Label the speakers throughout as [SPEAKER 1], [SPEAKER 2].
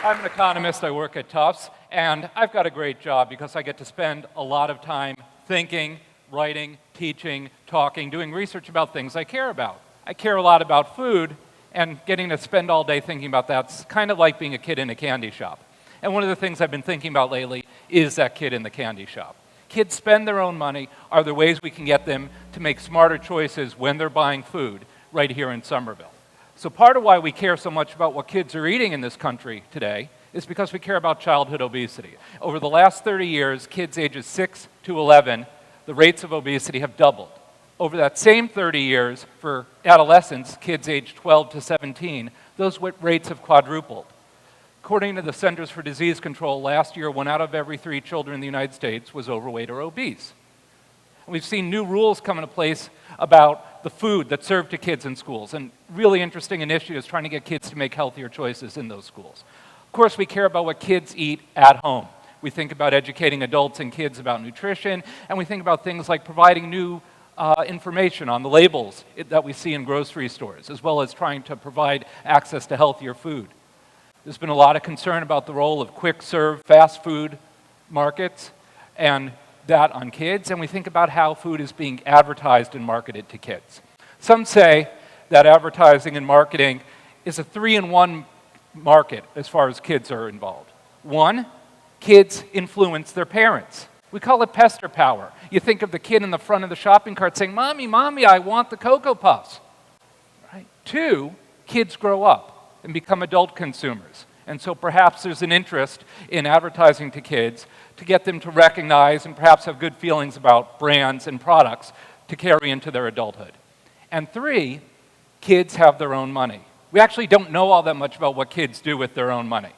[SPEAKER 1] I'm an economist. I work at Tufts, and I've got a great job because I get to spend a lot of time thinking, writing, teaching, talking, doing research about things I care about. I care a lot about food, and getting to spend all day thinking about that's kind of like being a kid in a candy shop. And one of the things I've been thinking about lately is that kid in the candy shop. Kids spend their own money. Are there ways we can get them to make smarter choices when they're buying food right here in Somerville? So part of why we care so much about what kids are eating in this country today is because we care about childhood obesity. Over the last 30 years, kids ages 6 to 11, the rates of obesity have doubled. Over that same 30 years, for adolescents, kids aged 12 to 17, those rates have quadrupled. According to the Centers for Disease Control, last year, 1 out of every 3 children in the United States was overweight or obese. And we've seen new rules come into place about the food that's served to kids in schools, and really interesting initiatives trying to get kids to make healthier choices in those schools. Of course, we care about what kids eat at home. We think about educating adults and kids about nutrition, and we think about things like providing new information on the labels that we see in grocery stores, as well as trying to provide access to healthier food. There's been a lot of concern about the role of quick-serve fast food markets and that on kids, and we think about how food is being advertised and marketed to kids. Some say that advertising and marketing is a 3-in-1 market as far as kids are involved. 1, kids influence their parents. We call it pester power. You think of the kid in the front of the shopping cart saying, "Mommy, Mommy, I want the Cocoa Puffs." Right? 2, kids grow up and become adult consumers. And so perhaps there's an interest in advertising to kids to get them to recognize and perhaps have good feelings about brands and products to carry into their adulthood. And 3, kids have their own money. We actually don't know all that much about what kids do with their own money.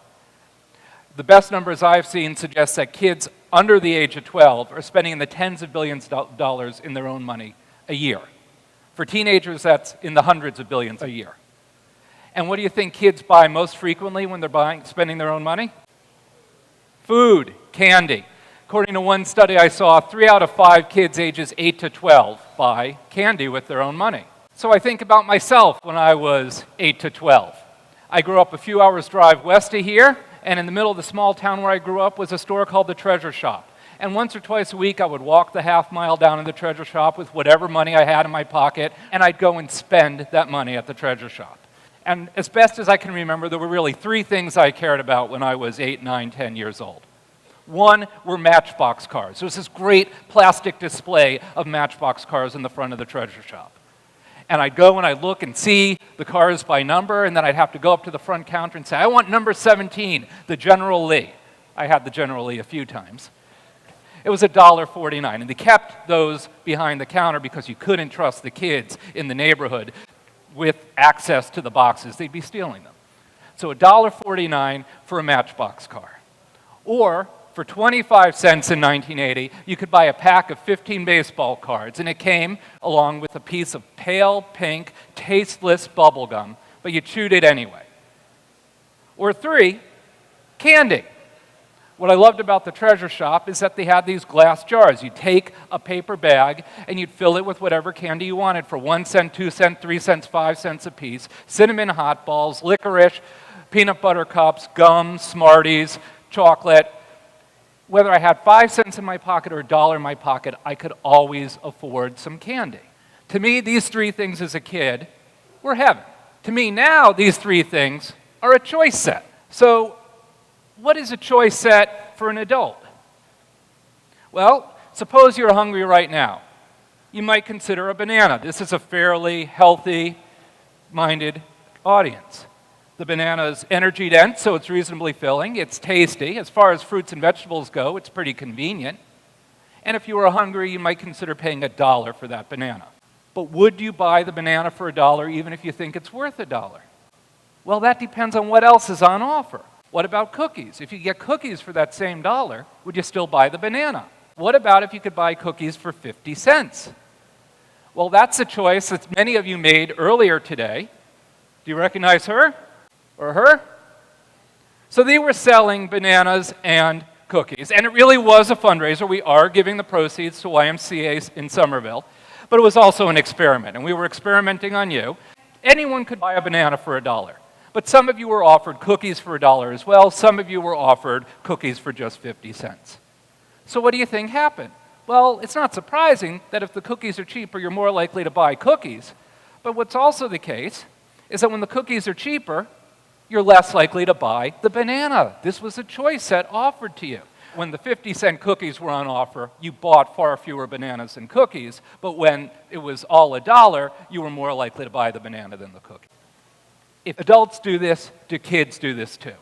[SPEAKER 1] The best numbers I've seen suggest that kids under the age of 12 are spending in the tens of billions of dollars in their own money a year. For teenagers, that's in the hundreds of billions a year. And what do you think kids buy most frequently when they're spending their own money? Food, candy. According to one study I saw, 3 out of 5 kids ages 8 to 12 buy candy with their own money. So I think about myself when I was 8 to 12. I grew up a few hours drive west of here, and in the middle of the small town where I grew up was a store called the Treasure Shop. And once or twice a week, I would walk the half-mile down to the Treasure Shop with whatever money I had in my pocket, and I'd go and spend that money at the Treasure Shop. And as best as I can remember, there were really 3 things I cared about when I was 8, 9, 10 years old. 1 were Matchbox cars. There was this great plastic display of Matchbox cars in the front of the Treasure Shop. And I'd go and I'd look and see the cars by number, and then I'd have to go up to the front counter and say, "I want number 17, the General Lee." I had the General Lee a few times. It was $1.49, and they kept those behind the counter because you couldn't trust the kids in the neighborhood with access to the boxes. They'd be stealing them. So $1.49 for a Matchbox car. Or for 25 cents in 1980, you could buy a pack of 15 baseball cards, and it came along with a piece of pale pink, tasteless bubble gum, but you chewed it anyway. Or 3, candy. What I loved about the Treasure Shop is that they had these glass jars. You'd take a paper bag and you'd fill it with whatever candy you wanted for 1 cent, 2 cents, 3 cents, 5 cents a piece. Cinnamon hot balls, licorice, peanut butter cups, gum, Smarties, chocolate. Whether I had 5 cents in my pocket or $1 in my pocket, I could always afford some candy. To me, these 3 things as a kid were heaven. To me now, these 3 things are a choice set. So what is a choice set for an adult? Well, suppose you're hungry right now. You might consider a banana. This is a fairly healthy-minded audience. The banana is energy dense, so it's reasonably filling. It's tasty. As far as fruits and vegetables go, it's pretty convenient. And if you were hungry, you might consider paying $1 for that banana. But would you buy the banana for $1 even if you think it's worth $1? Well, that depends on what else is on offer. What about cookies? If you get cookies for that same $1, would you still buy the banana? What about if you could buy cookies for 50 cents? Well, that's a choice that many of you made earlier today. Do you recognize her or her? So they were selling bananas and cookies, and it really was a fundraiser. We are giving the proceeds to YMCA in Somerville, but it was also an experiment, and we were experimenting on you. Anyone could buy a banana for $1. But some of you were offered cookies for $1 as well. Some of you were offered cookies for just 50 cents. So what do you think happened? Well, it's not surprising that if the cookies are cheaper, you're more likely to buy cookies. But what's also the case is that when the cookies are cheaper, you're less likely to buy the banana. This was a choice set offered to you. When the 50-cent cookies were on offer, you bought far fewer bananas than cookies, but when it was all $1, you were more likely to buy the banana than the cookie. If adults do this, do kids do this too?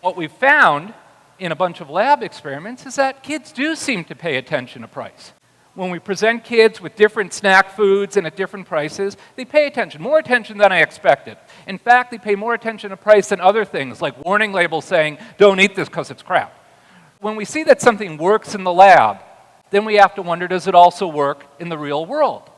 [SPEAKER 1] What we've found in a bunch of lab experiments is that kids do seem to pay attention to price. When we present kids with different snack foods and at different prices, they pay attention, more attention than I expected. In fact, they pay more attention to price than other things, like warning labels saying, don't eat this because it's crap. When we see that something works in the lab, then we have to wonder, does it also work in the real world?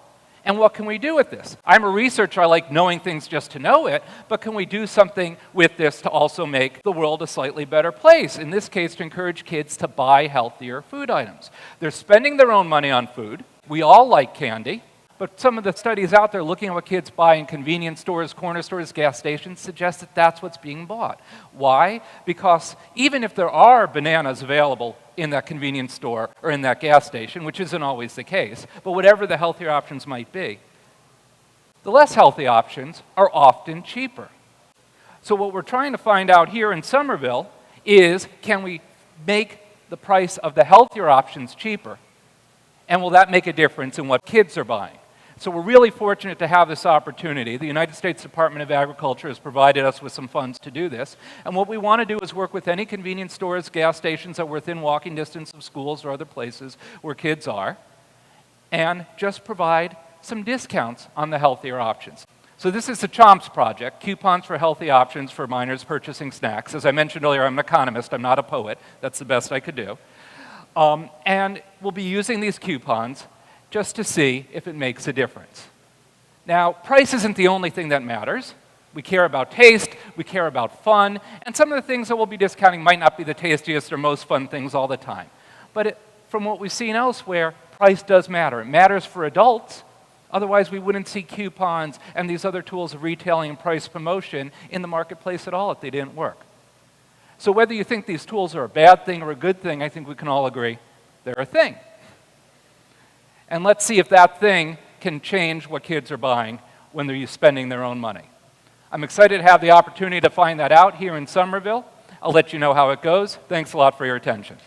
[SPEAKER 1] And what can we do with this? I'm a researcher, I like knowing things just to know it, but can we do something with this to also make the world a slightly better place? In this case, to encourage kids to buy healthier food items. They're spending their own money on food. We all like candy, but some of the studies out there looking at what kids buy in convenience stores, corner stores, gas stations, suggest that that's what's being bought. Why? Because even if there are bananas available in that convenience store or in that gas station, which isn't always the case, but whatever the healthier options might be, the less healthy options are often cheaper. So what we're trying to find out here in Somerville is, can we make the price of the healthier options cheaper? And will that make a difference in what kids are buying? So we're really fortunate to have this opportunity. The United States Department of Agriculture has provided us with some funds to do this. And what we want to do is work with any convenience stores, gas stations that are within walking distance of schools or other places where kids are, and just provide some discounts on the healthier options. So this is the CHOMPS project, Coupons for Healthy Options for Minors Purchasing Snacks. As I mentioned earlier, I'm an economist, I'm not a poet. That's the best I could do. And we'll be using these coupons just to see if it makes a difference. Now, price isn't the only thing that matters. We care about taste, we care about fun, and some of the things that we'll be discounting might not be the tastiest or most fun things all the time. But from what we've seen elsewhere, price does matter. It matters for adults. Otherwise, we wouldn't see coupons and these other tools of retailing and price promotion in the marketplace at all if they didn't work. So whether you think these tools are a bad thing or a good thing, I think we can all agree they're a thing. And let's see if that thing can change what kids are buying when they're spending their own money. I'm excited to have the opportunity to find that out here in Somerville. I'll let you know how it goes. Thanks a lot for your attention.